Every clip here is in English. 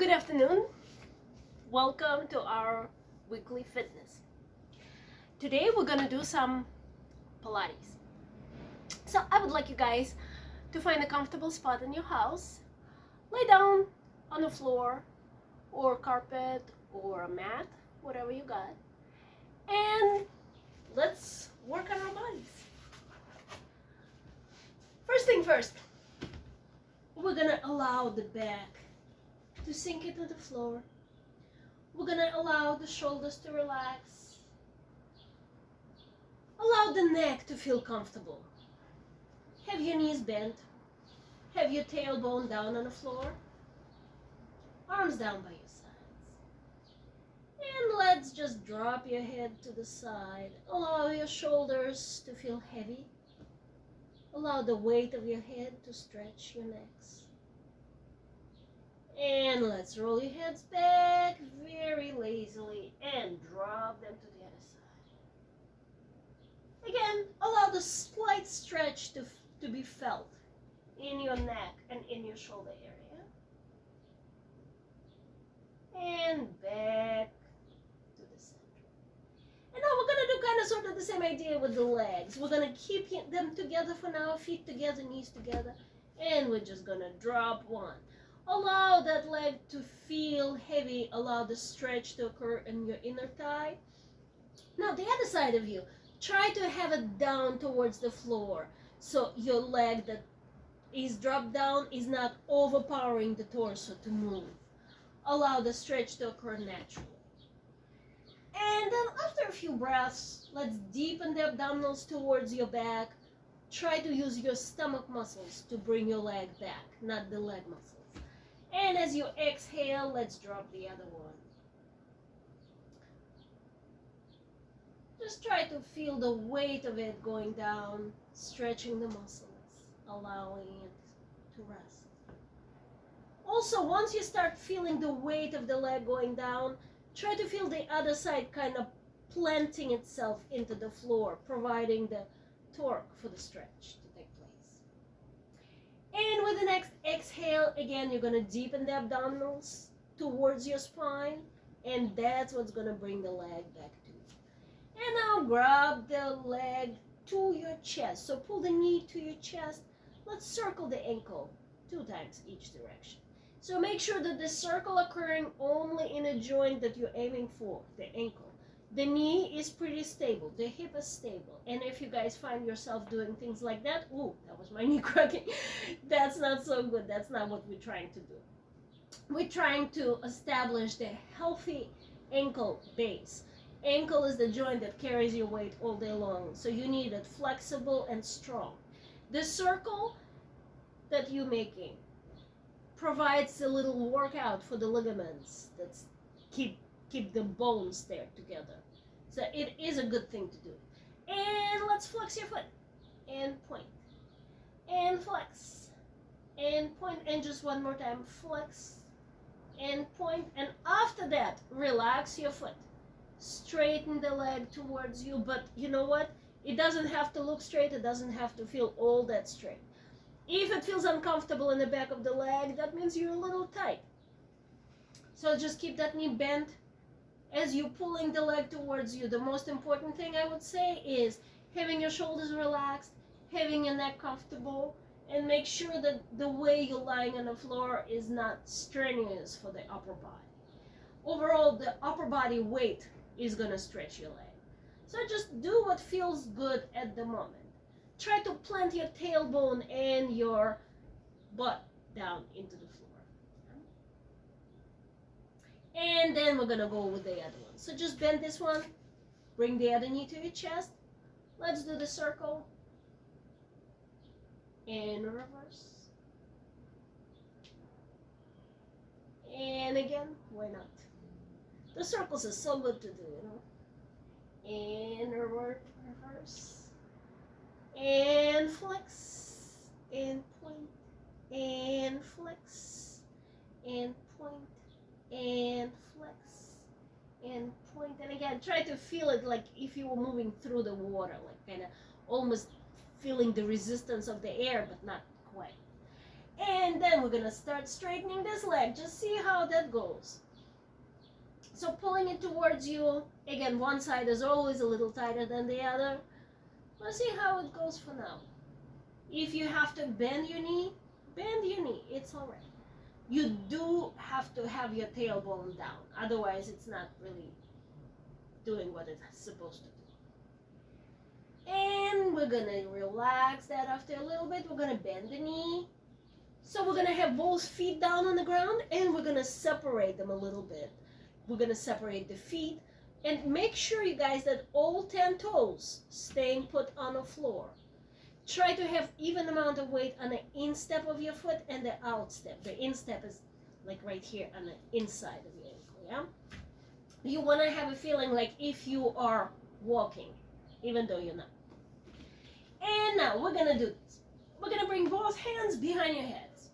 Good afternoon. Welcome to our weekly fitness. Today we're gonna do some Pilates. So I would like you guys to find a comfortable spot in your house. Lay down on the floor or carpet or a mat, whatever you got. And let's work on our bodies. First thing first, we're gonna allow the back to sink into the floor. We're gonna allow the shoulders to relax. Allow the neck to feel comfortable. Have your knees bent. Have your tailbone down on the floor. Arms down by your sides. And let's just drop your head to the side. Allow your shoulders to feel heavy. Allow the weight of your head to stretch your necks. And let's roll your heads back very lazily and drop them to the other side. Again, allow the slight stretch to be felt in your neck and in your shoulder area. And back to the center. And now we're going to do kind of sort of the same idea with the legs. We're going to keep them together for now, feet together, knees together. And we're just going to drop one. Allow that leg to feel heavy. Allow the stretch to occur in your inner thigh. Now the other side of you, try to have it down towards the floor. So your leg that is dropped down is not overpowering the torso to move. Allow the stretch to occur naturally. And then after a few breaths, let's deepen the abdominals towards your back. Try to use your stomach muscles to bring your leg back, not the leg muscles. And as you exhale, let's drop the other one. Just try to feel the weight of it going down, stretching the muscles, allowing it to rest. Also, once you start feeling the weight of the leg going down, try to feel the other side kind of planting itself into the floor, providing the torque for the stretch to take place. And with the next exhale, again, you're going to deepen the abdominals towards your spine, and that's what's going to bring the leg back to you. And now grab the leg to your chest. So pull the knee to your chest. Let's circle the ankle 2 times each direction. So make sure that the circle occurring only in a joint that you're aiming for, the ankle. The knee is pretty stable, the hip is stable. And if you guys find yourself doing things like that, ooh, that was my knee cracking. That's not so good. That's not what we're trying to do. We're trying to establish the healthy ankle base. Ankle is the joint that carries your weight all day long. So you need it flexible and strong. The circle that you're making provides a little workout for the ligaments that keep the bones there together. So it is a good thing to do. And let's flex your foot. And point. And flex. And point. And just one more time. Flex. And point. And after that, relax your foot. Straighten the leg towards you. But you know what? It doesn't have to look straight. It doesn't have to feel all that straight. If it feels uncomfortable in the back of the leg, that means you're a little tight. So just keep that knee bent. As you're pulling the leg towards you, the most important thing I would say is having your shoulders relaxed, having your neck comfortable, and make sure that the way you're lying on the floor is not strenuous for the upper body. Overall, the upper body weight is going to stretch your leg. So just do what feels good at the moment. Try to plant your tailbone and your butt down into the floor. And then we're going to go with the other one. So just bend this one. Bring the other knee to your chest. Let's do the circle. And reverse. And again, why not? The circles are so good to do, you know. And reverse. And flex. And point. And flex. And point. And flex, and point, and again, try to feel it like if you were moving through the water, like kind of almost feeling the resistance of the air, but not quite. And then we're gonna start straightening this leg. Just see how that goes. So pulling it towards you. Again, one side is always a little tighter than the other. Let's see how it goes for now. If you have to bend your knee, it's all right. You do have to have your tailbone down. Otherwise, it's not really doing what it's supposed to do. And we're gonna relax that after a little bit. We're gonna bend the knee. So we're gonna have both feet down on the ground, and we're gonna separate them a little bit. We're gonna separate the feet, and make sure, you guys, that all 10 toes staying put on the floor. Try to have even amount of weight on the instep of your foot and the outstep. The instep is like right here on the inside of your ankle, yeah? You want to have a feeling like if you are walking, even though you're not. And now we're going to do this. We're going to bring both hands behind your heads.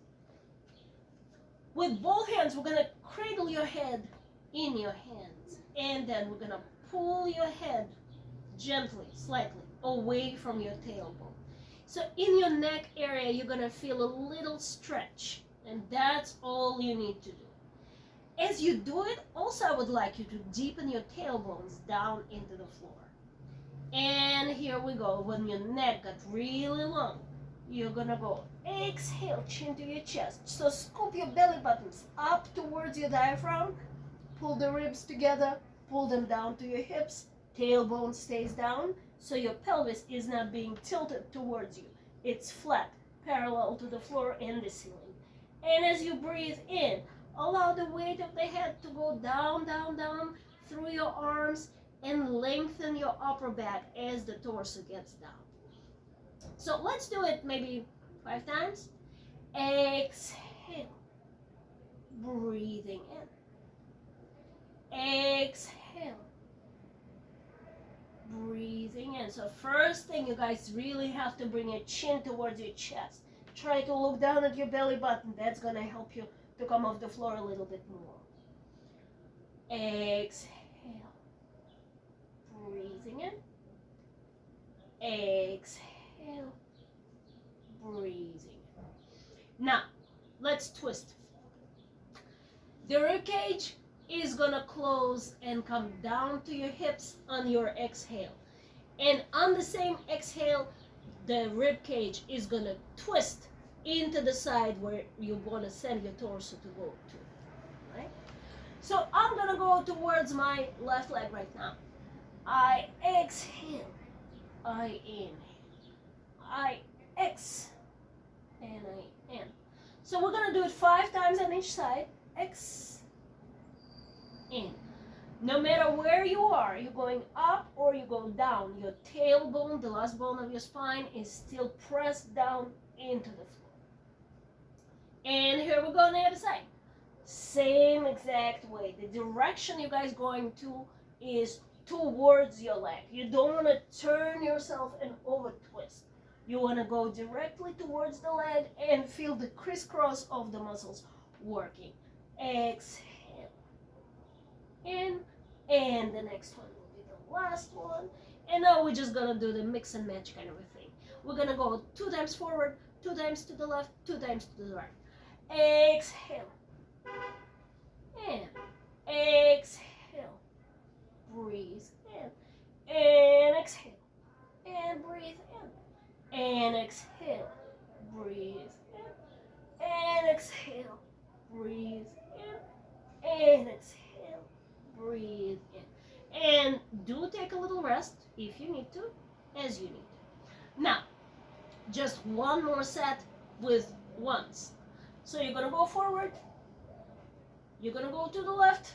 With both hands, we're going to cradle your head in your hands. And then we're going to pull your head gently, slightly, away from your tailbone. So in your neck area, you're going to feel a little stretch. And that's all you need to do. As you do it, also I would like you to deepen your tailbones down into the floor. And here we go. When your neck got really long, you're going to go exhale, chin to your chest. So scoop your belly buttons up towards your diaphragm. Pull the ribs together. Pull them down to your hips. Tailbone stays down. So your pelvis is not being tilted towards you. It's flat, parallel to the floor and the ceiling. And as you breathe in, allow the weight of the head to go down, down, down through your arms and lengthen your upper back as the torso gets down. So let's do it maybe 5 times. Exhale. Breathing in. Exhale. Breathing in. So first thing, you guys really have to bring your chin towards your chest. Try to look down at your belly button. That's going to help you to come off the floor a little bit more. Exhale. Breathing in. Exhale. Breathing in. Now, let's twist. The rib cage is going to close and come down to your hips on your exhale. And on the same exhale, the rib cage is going to twist into the side where you want to send your torso to go to. Right? So I'm going to go towards my left leg right now. I exhale. I inhale. I exhale. And I in. So we're going to do it 5 times on each side. Exhale. In. No matter where you are, you're going up or you go down, your tailbone, the last bone of your spine, is still pressed down into the floor. And here we go on the other side. Same exact way. The direction you guys going to is towards your leg. You don't want to turn yourself and over twist. You want to go directly towards the leg and feel the crisscross of the muscles working. Exhale. In, and the next one will be the last one. And now we're just gonna do the mix and match kind of a thing. We're gonna go 2 times forward, 2 times to the left, 2 times to the right. Exhale. In. Exhale. Breathe in. And exhale. And breathe in. And exhale. Breathe in. And exhale. Breathe in. And exhale. Breathe in. And do take a little rest if you need to, as you need to. Now, just one more set with ones. So you're going to go forward. You're going to go to the left.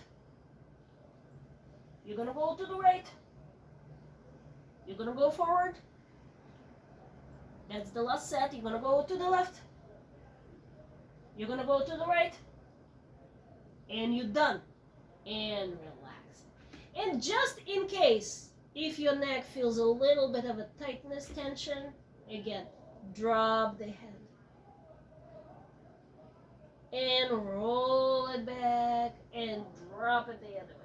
You're going to go to the right. You're going to go forward. That's the last set. You're going to go to the left. You're going to go to the right. And you're done. And relax. And just in case, if your neck feels a little bit of a tightness, tension, again, drop the head. And roll it back and drop it the other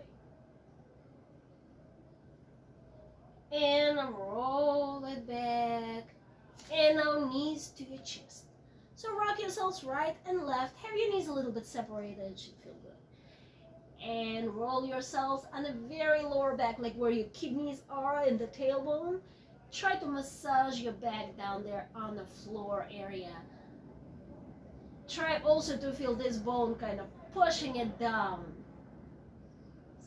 way. And roll it back. And now knees to your chest. So So rock yourselves right and left. Have your knees a little bit separated. It should feel good. And roll yourselves on the very lower back, like where your kidneys are in the tailbone. Try to massage your back down there on the floor area. Try also to feel this bone kind of pushing it down.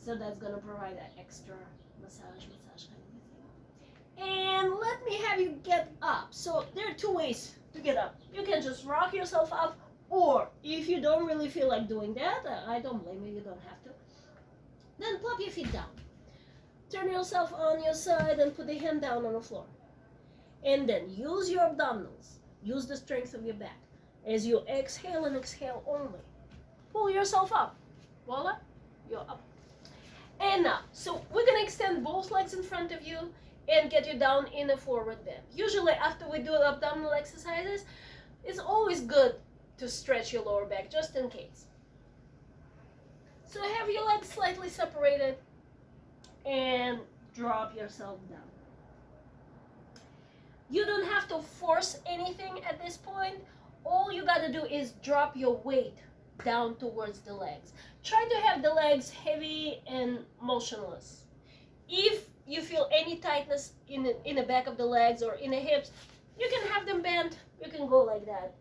So that's going to provide that extra massage kind of thing. And let me have you get up. So there are two ways to get up. You can just rock yourself up, or if you don't really feel like doing that, I don't blame you, you don't have to. Then plop your feet down. Turn yourself on your side and put the hand down on the floor. And then use your abdominals. Use the strength of your back. As you exhale and exhale only. Pull yourself up. Voila, you're up. And now, so we're going to extend both legs in front of you and get you down in a forward bend. Usually after we do abdominal exercises, it's always good to stretch your lower back just in case. So have your legs slightly separated and drop yourself down. You don't have to force anything at this point. All you got to do is drop your weight down towards the legs. Try to have the legs heavy and motionless. If you feel any tightness in the back of the legs or in the hips, you can have them bent. You can go like that.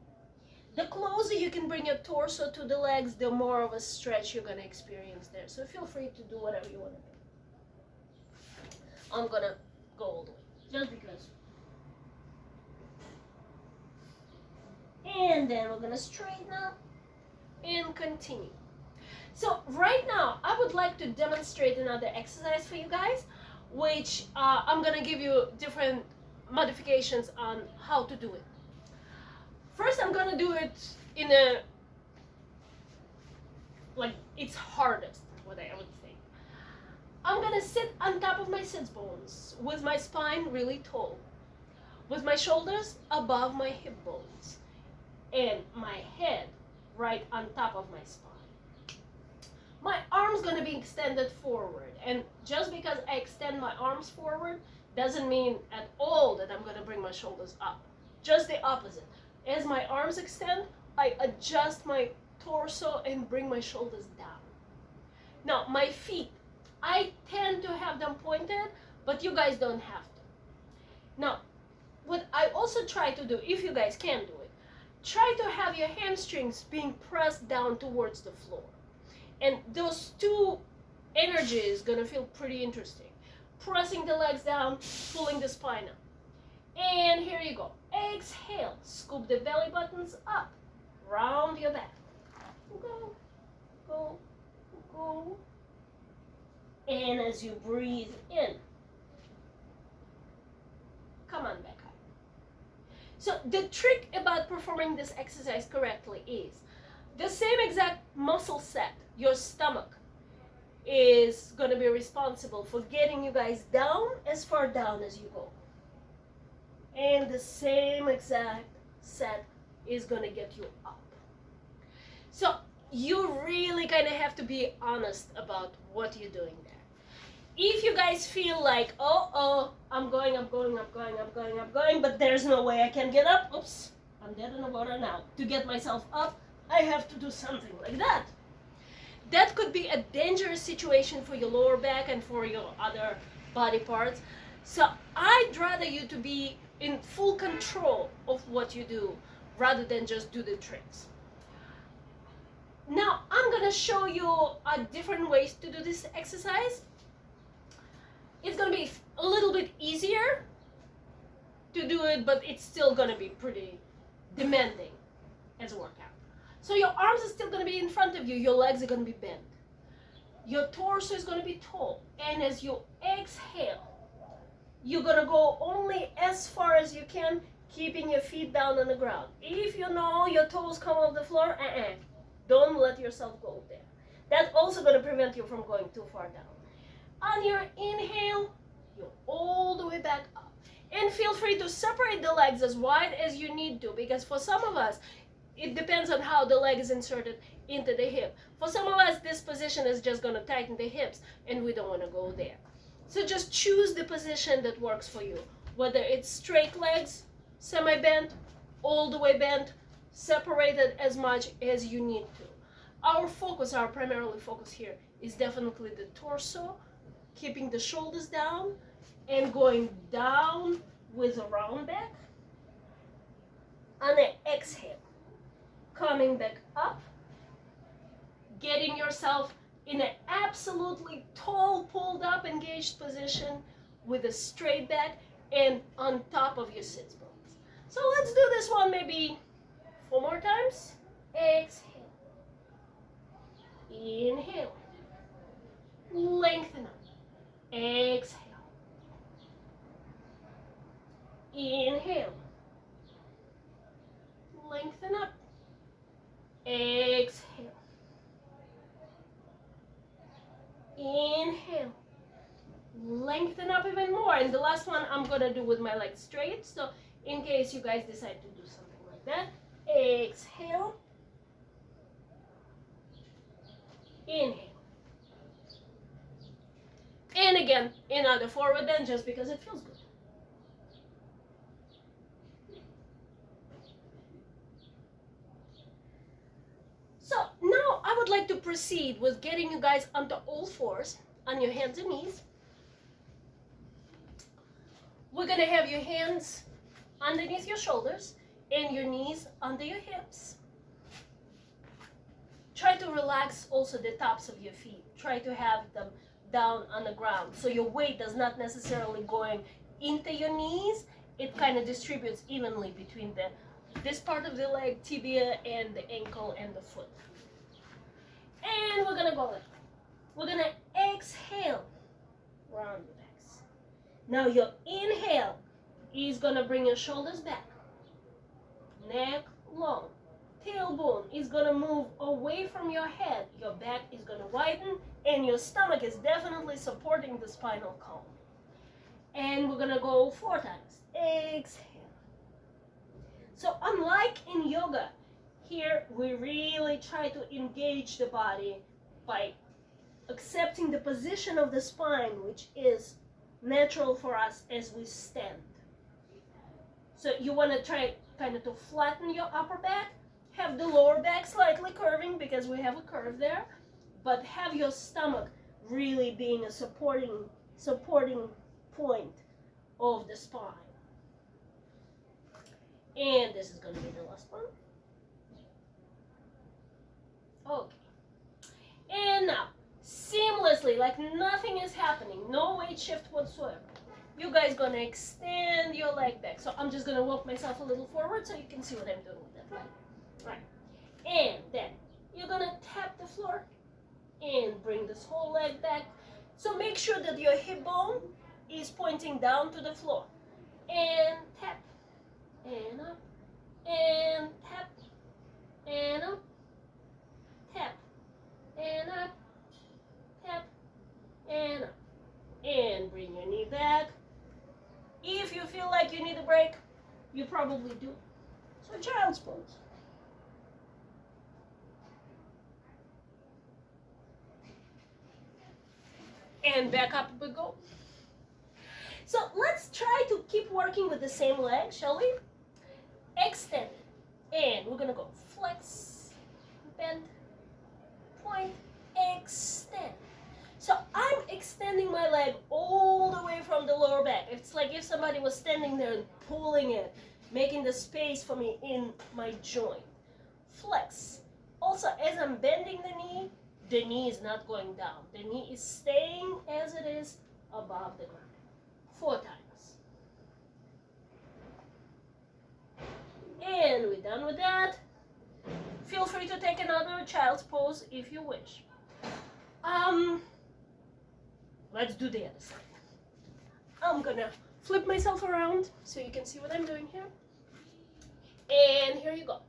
The closer you can bring your torso to the legs, the more of a stretch you're going to experience there. So feel free to do whatever you want to do. I'm going to go all the way, just because. And then we're going to straighten up and continue. So right now, I would like to demonstrate another exercise for you guys, which I'm going to give you different modifications on how to do it. First, I'm going to do it in a, like, it's hardest, what I would say. I'm going to sit on top of my sits bones with my spine really tall, with my shoulders above my hip bones, and my head right on top of my spine. My arm's going to be extended forward, and just because I extend my arms forward doesn't mean at all that I'm going to bring my shoulders up. Just the opposite. As my arms extend, I adjust my torso and bring my shoulders down. Now, my feet, I tend to have them pointed, but you guys don't have to. Now, what I also try to do, if you guys can do it, try to have your hamstrings being pressed down towards the floor. And those two energies gonna feel pretty interesting. Pressing the legs down, pulling the spine up. And here you go. Exhale. Scoop the belly buttons up. Round your back. Go, go, go. And as you breathe in, come on back up. So the trick about performing this exercise correctly is the same exact muscle set, your stomach, is going to be responsible for getting you guys down as far down as you go. And the same exact set is going to get you up. So you really kind of have to be honest about what you're doing there. If you guys feel like, I'm going, but there's no way I can get up, oops, I'm dead in the water now. To get myself up, I have to do something like that. That could be a dangerous situation for your lower back and for your other body parts. So I'd rather you to be in full control of what you do rather than just do the tricks. Now I'm going to show you different ways to do this exercise. It's going to be a little bit easier to do it, but it's still going to be pretty demanding as a workout. So your arms are still going to be in front of you, your legs are going to be bent. Your torso is going to be tall. And as you exhale, you're going to go only as far as you can, keeping your feet down on the ground. If you know your toes come off the floor, don't let yourself go there. That's also going to prevent you from going too far down. On your inhale, you're all the way back up. And feel free to separate the legs as wide as you need to, because for some of us, it depends on how the leg is inserted into the hip. For some of us, this position is just going to tighten the hips, and we don't want to go there. So just choose the position that works for you, whether it's straight legs, semi-bent, all the way bent, separate it as much as you need to. Our focus, our primarily focus here is definitely the torso, keeping the shoulders down and going down with a round back. On an exhale, coming back up, getting yourself in an absolutely tall, pulled up, engaged position with a straight back and on top of your sits bones. So let's do this one maybe 4 more times. Exhale. Inhale. Lengthen up. Exhale. Inhale. Lengthen up. Exhale. Inhale. Lengthen up even more. And the last one I'm going to do with my legs straight. So in case you guys decide to do something like that. Exhale. Inhale. And again, another forward bend just because it feels good. So now I would like to proceed with getting you guys onto all fours, on your hands and knees. We're going to have your hands underneath your shoulders and your knees under your hips. Try to relax also the tops of your feet. Try to have them down on the ground. So your weight does not necessarily going into your knees. It kind of distributes evenly between this part of the leg, tibia, and the ankle and the foot. And we're going to go like that. We're going to exhale, round your backs. Now your inhale is going to bring your shoulders back, neck long. Tailbone is going to move away from your head. Your back is going to widen, and your stomach is definitely supporting the spinal column. And we're going to go 4 times. Exhale. So unlike in yoga, here we really try to engage the body by accepting the position of the spine, which is natural for us as we stand. So you want to try kind of to flatten your upper back, have the lower back slightly curving because we have a curve there, but have your stomach really being a supporting point of the spine. And this is going to be the last one. Okay. And now, seamlessly, like nothing is happening, no weight shift whatsoever. You guys going to extend your leg back. So I'm just going to walk myself a little forward so you can see what I'm doing with that leg. Right. And then you're going to tap the floor and bring this whole leg back. So make sure that your hip bone is pointing down to the floor. And tap. And up. And tap. And up. Tap. And up. Tap. And up. And bring your knee back. If you feel like you need a break, you probably do. So child's pose. And back up we go. So let's try to keep working with the same leg, shall we? Extend. And we're going to go flex, bend, point, extend. So I'm extending my leg all the way from the lower back. It's like if somebody was standing there and pulling it, making the space for me in my joint. Flex. Also, as I'm bending the knee is not going down. The knee is staying as it is above the ground. 4 times. And we're done with that. Feel free to take another child's pose if you wish. Let's do the other side. I'm gonna flip myself around so you can see what I'm doing here. And here you go.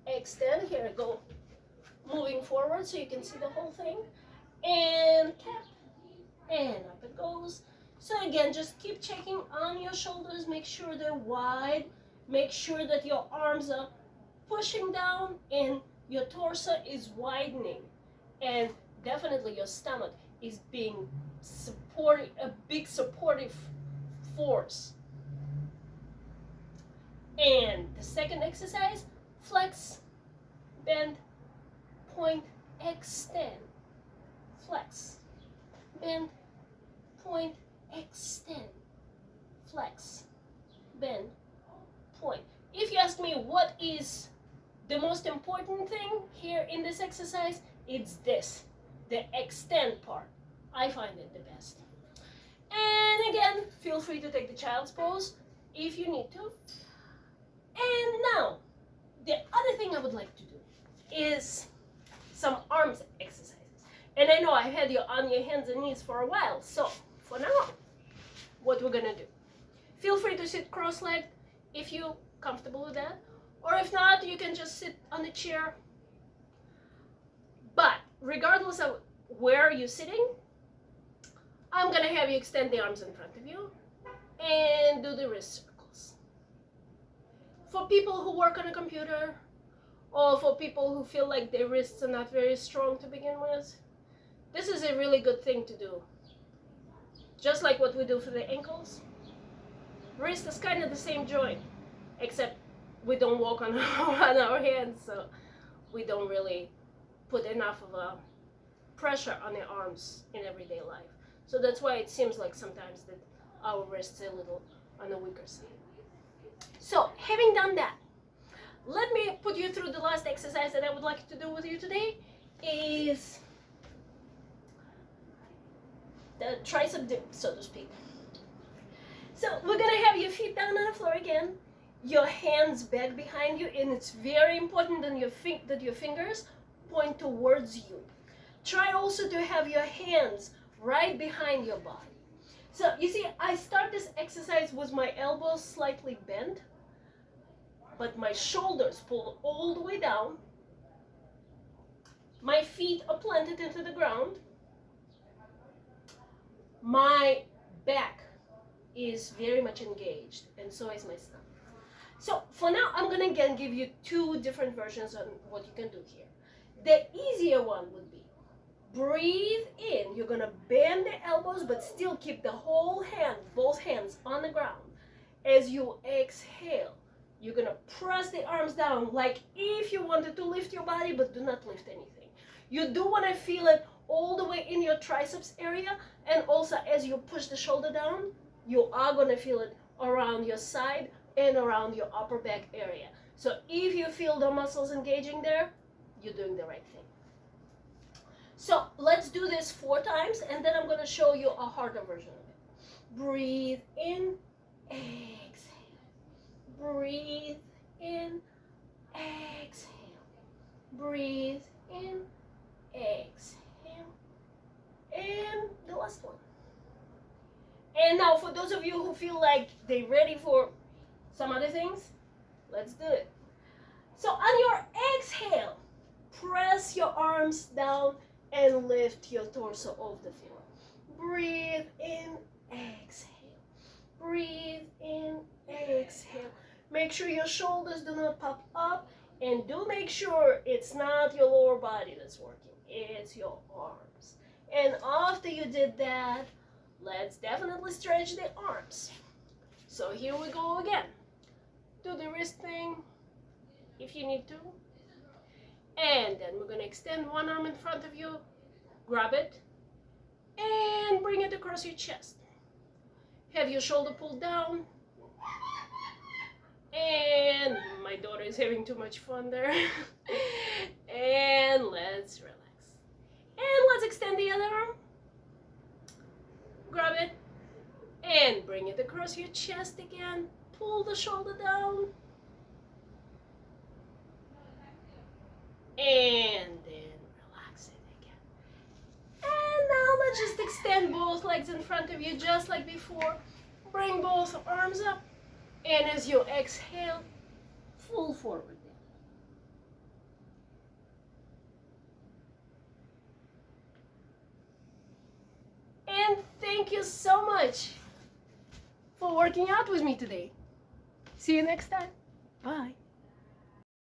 Extend, here I go. Moving forward so you can see the whole thing. And tap. And up it goes. So again, just keep checking on your shoulders. Make sure they're wide. Make sure that your arms are pushing down and your torso is widening. And definitely your stomach is being supported, a big supportive force. And the second exercise, flex, bend, point, extend, flex, bend, point, extend, flex, bend, point. If you ask me what is the most important thing here in this exercise, it's this, the extend part. I find it the best. And again, feel free to take the child's pose if you need to. And now, the other thing I would like to do is some arms exercises. And I know I've had you on your hands and knees for a while, so for now, what we're gonna do. Feel free to sit cross-legged if you're comfortable with that, or if not, you can just sit on the chair. But regardless of where you're sitting, I'm gonna have you extend the arms in front of you and do the wrist circles. For people who work on a computer, or for people who feel like their wrists are not very strong to begin with, this is a really good thing to do. Just like what we do for the ankles. Wrist is kind of the same joint, except we don't walk on our hands, so we don't really put enough of a pressure on the arms in everyday life. So that's why it seems like sometimes that our wrists are a little on the weaker side. So having done that, let me put you through the last exercise that I would like to do with you today is the tricep dip, so to speak. So we're gonna have your feet down on the floor again, your hands back behind you, and it's very important that your fingers point towards you. Try also to have your hands right behind your body. So you see, I start this exercise with my elbows slightly bent, but my shoulders pulled all the way down. My feet are planted into the ground. My back is very much engaged, and so is my stomach. So for now, I'm gonna again give you two different versions on what you can do here. The easier one would be breathe in. You're gonna bend the elbows, but still keep the whole hand, both hands on the ground. As you exhale, you're gonna press the arms down like if you wanted to lift your body, but do not lift anything. You do wanna feel it all the way in your triceps area, and also as you push the shoulder down, you are gonna feel it around your side and around your upper back area. So if you feel the muscles engaging there, you're doing the right thing. So let's do this 4 times, and then I'm going to show you a harder version of it. Breathe in, exhale. Breathe in, exhale. Breathe in, exhale. And the last one. And now for those of you who feel like they're ready for some other things, let's do it. So on your exhale, press your arms down and lift your torso off the floor. Breathe in, exhale. Breathe in, exhale. Make sure your shoulders do not pop up, and do make sure it's not your lower body that's working, it's your arms. And after you did that, let's definitely stretch the arms. So here we go again. Do the wrist thing if you need to. And then we're going to extend one arm in front of you, grab it, and bring it across your chest. Have your shoulder pulled down. And my daughter is having too much fun there. And let's relax. And let's extend the other arm. Grab it, and bring it across your chest again. Pull the shoulder down. And then relax it again. And now let's just extend both legs in front of you just like before. Bring both arms up. And as you exhale, full forward down. And thank you so much for working out with me today. See you next time. Bye.